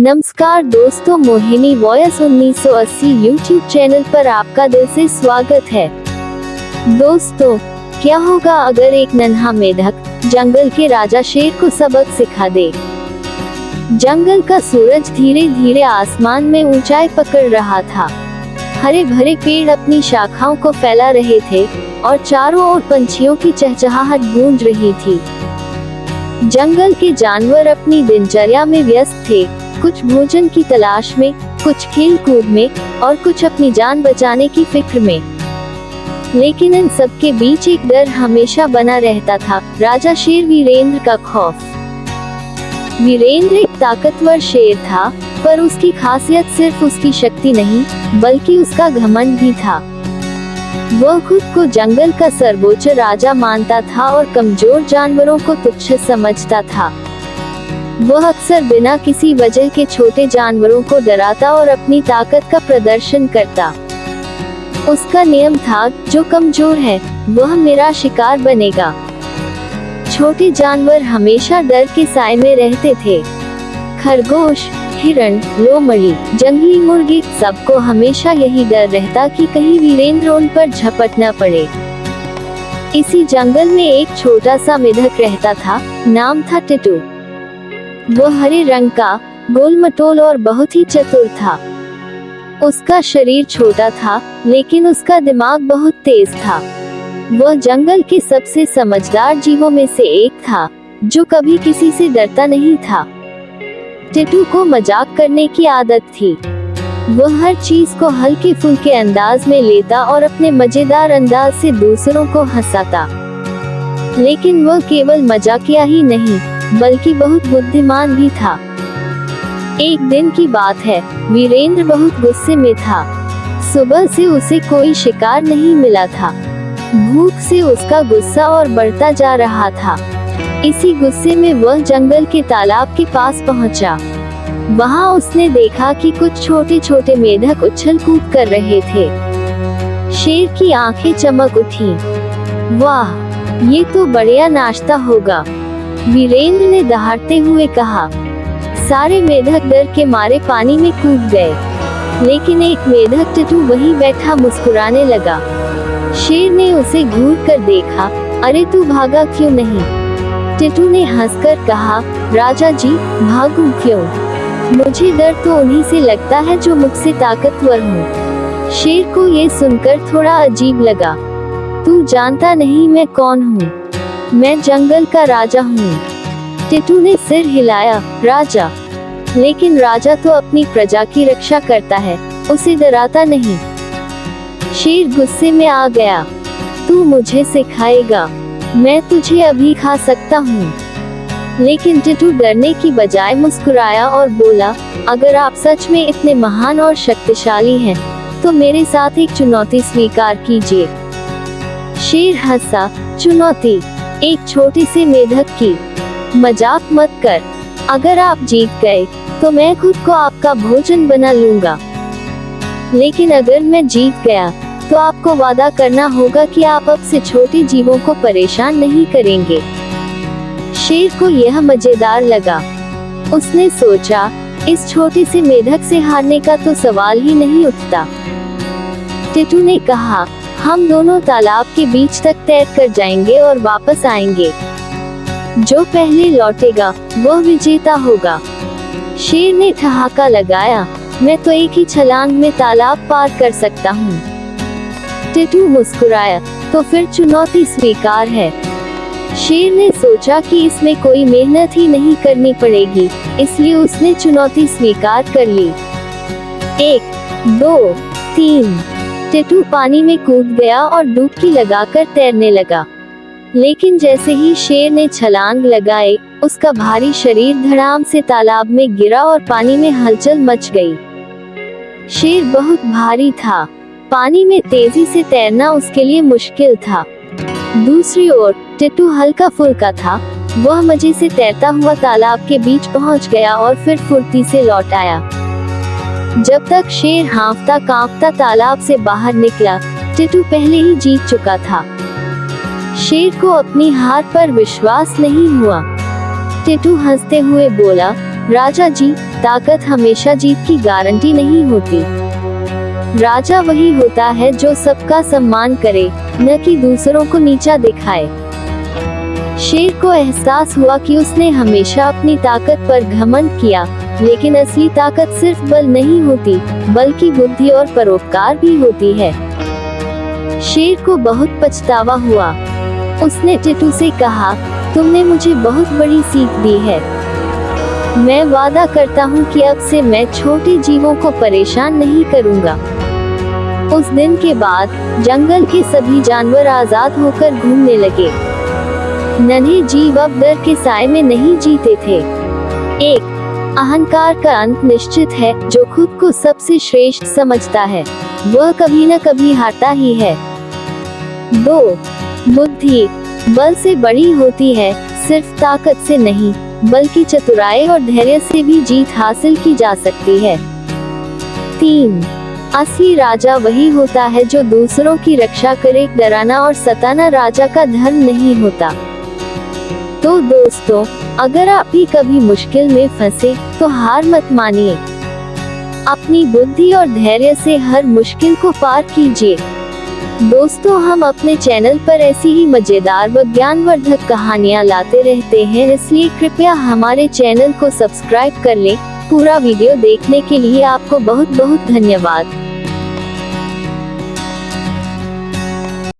नमस्कार दोस्तों, Mohini voice 1980 YouTube channel पर आपका दिल से स्वागत है। दोस्तों, क्या होगा अगर एक नन्हा मेढक जंगल के राजा शेर को सबक सिखा दे। जंगल का सूरज धीरे धीरे आसमान में ऊंचाई पकड़ रहा था। हरे भरे पेड़ अपनी शाखाओं को फैला रहे थे और चारों ओर पंछियों की चहचहाहट गूंज रही थी। जंगल के जानवर अपनी दिनचर्या में व्यस्त थे, कुछ भोजन की तलाश में, कुछ खेल कूद में और कुछ अपनी जान बचाने की फिक्र में। लेकिन इन सब के बीच एक डर हमेशा बना रहता था, राजा शेर वीरेंद्र का खौफ। वीरेंद्र एक ताकतवर शेर था, पर उसकी खासियत सिर्फ उसकी शक्ति नहीं, बल्कि उसका घमंड भी था। वह खुद को जंगल का सर्वोच्च राजा मानता था और कमजोर जानवरों को तुच्छ समझता था। वह अक्सर बिना किसी वजह के छोटे जानवरों को डराता और अपनी ताकत का प्रदर्शन करता। उसका नियम था, जो कमजोर है वह मेरा शिकार बनेगा। छोटे जानवर हमेशा डर के साए में रहते थे। खरगोश, हिरण, लोमड़ी, जंगली मुर्गी, सबको हमेशा यही डर रहता कि कहीं वीरेंद्र उन पर झपट न पड़े। इसी जंगल में एक छोटा सा मेढक रहता था, नाम था टिटू। वह हरे रंग का, गोल-मटोल और बहुत ही चतुर था। उसका शरीर छोटा था, लेकिन उसका दिमाग बहुत तेज था। वह जंगल के सबसे समझदार जीवों में से एक था, जो कभी किसी से डरता नहीं था। टिटू को मजाक करने की आदत थी। वह हर चीज को हल्के फुल्के अंदाज में लेता और अपने मजेदार अंदाज से दूसरों को हंसाता। लेकिन वह केवल मजाकिया ही नहीं, बल्कि बहुत बुद्धिमान भी था। एक दिन की बात है, वीरेंद्र बहुत गुस्से में था। सुबह से उसे कोई शिकार नहीं मिला था। भूख से उसका गुस्सा और बढ़ता जा रहा था। इसी गुस्से में वह जंगल के तालाब के पास पहुंचा। वहां उसने देखा कि कुछ छोटे छोटे मेढक उछल कूद कर रहे थे। शेर की आंखें चमक उठी। वाह, ये तो बढ़िया नाश्ता होगा, वीरेंद्र ने दहाड़ते हुए कहा। सारे मेढक डर के मारे पानी में कूद गए, लेकिन एक मेढक टिटू वहीं बैठा मुस्कुराने लगा। शेर ने उसे घूर कर देखा। अरे तू भागा क्यों नहीं? टिटू ने हंसकर कहा, राजा जी, भागूं क्यों? मुझे डर तो उन्हीं से लगता है जो मुझसे ताकतवर हो। शेर को ये सुनकर थोड़ा अजीब लगा। तू जानता नहीं मैं कौन हूँ? मैं जंगल का राजा हूँ। टिटू ने सिर हिलाया। राजा? लेकिन राजा तो अपनी प्रजा की रक्षा करता है, उसे डराता नहीं। शेर गुस्से में आ गया। तू मुझे सिखाएगा? मैं तुझे अभी खा सकता हूँ। लेकिन टिटू डरने की बजाय मुस्कुराया और बोला, अगर आप सच में इतने महान और शक्तिशाली हैं, तो मेरे साथ एक चुनौती स्वीकार कीजिए। शेर हंसा। चुनौती? एक छोटी सी मेढक की? मजाक मत कर। अगर आप जीत गए, तो मैं खुद को आपका भोजन बना लूंगा। लेकिन अगर मैं जीत गया, तो आपको वादा करना होगा कि आप अब से छोटे जीवों को परेशान नहीं करेंगे। शेर को यह मजेदार लगा। उसने सोचा, इस छोटी सी मेढक से हारने का तो सवाल ही नहीं उठता। टिटू ने कहा, हम दोनों तालाब के बीच तक तैर कर जाएंगे और वापस आएंगे। जो पहले लौटेगा वह विजेता होगा। शेर ने ठहाका लगाया, मैं तो एक ही छलांग में तालाब पार कर सकता हूँ। टिटू मुस्कुराया, तो फिर चुनौती स्वीकार है। शेर ने सोचा कि इसमें कोई मेहनत ही नहीं करनी पड़ेगी, इसलिए उसने चुनौती स्वीकार कर ली। 1, 2, 3। टिटू पानी में कूद गया और डुबकी लगाकर तैरने लगा। लेकिन जैसे ही शेर ने छलांग लगाई, उसका भारी शरीर धड़ाम से तालाब में गिरा और पानी में हलचल मच गई। शेर बहुत भारी था। पानी में तेजी से तैरना उसके लिए मुश्किल था। दूसरी ओर टिटू हल्का फुल्का था। वह मजे से तैरता हुआ तालाब के बीच पहुंच गया और फिर फुर्ती से लौट आया। जब तक शेर हांफता कांपता तालाब से बाहर निकला, टिटू पहले ही जीत चुका था। शेर को अपनी हार पर विश्वास नहीं हुआ। टिटू हंसते हुए बोला, राजा जी, ताकत हमेशा जीत की गारंटी नहीं होती। राजा वही होता है जो सबका सम्मान करे, न कि दूसरों को नीचा दिखाए। शेर को एहसास हुआ कि उसने हमेशा अपनी ताकत पर घमंड किया, लेकिन असली ताकत सिर्फ बल नहीं होती, बल्कि बुद्धि और परोपकार भी होती है। शेर को बहुत पछतावा हुआ। उसने टिटू से कहा, तुमने मुझे बहुत बड़ी सीख दी है। मैं वादा करता हूँ कि अब से मैं छोटे जीवों को परेशान नहीं करूँगा। उस दिन के बाद जंगल के सभी जानवर आजाद होकर घूमने लगे। नन्हे जीव अब डर के साए में नहीं जीते थे। 1. अहंकार का अंत निश्चित है। जो खुद को सबसे श्रेष्ठ समझता है, वह कभी न कभी हारता ही है। 2. बुद्धि बल से बड़ी होती है, सिर्फ ताकत से नहीं, बल्कि चतुराई और धैर्य से भी जीत हासिल की जा सकती है। 3. असली राजा वही होता है जो दूसरों की रक्षा करे। डराना और सताना राजा का धर्म नहीं होता। तो दोस्तों, अगर आप भी कभी मुश्किल में फंसे, तो हार मत मानिए। अपनी बुद्धि और धैर्य से हर मुश्किल को पार कीजिए। दोस्तों, हम अपने चैनल पर ऐसी ही मजेदार व ज्ञानवर्धक कहानियाँ लाते रहते हैं, इसलिए कृपया हमारे चैनल को सब्सक्राइब कर लें। पूरा वीडियो देखने के लिए आपको बहुत बहुत धन्यवाद।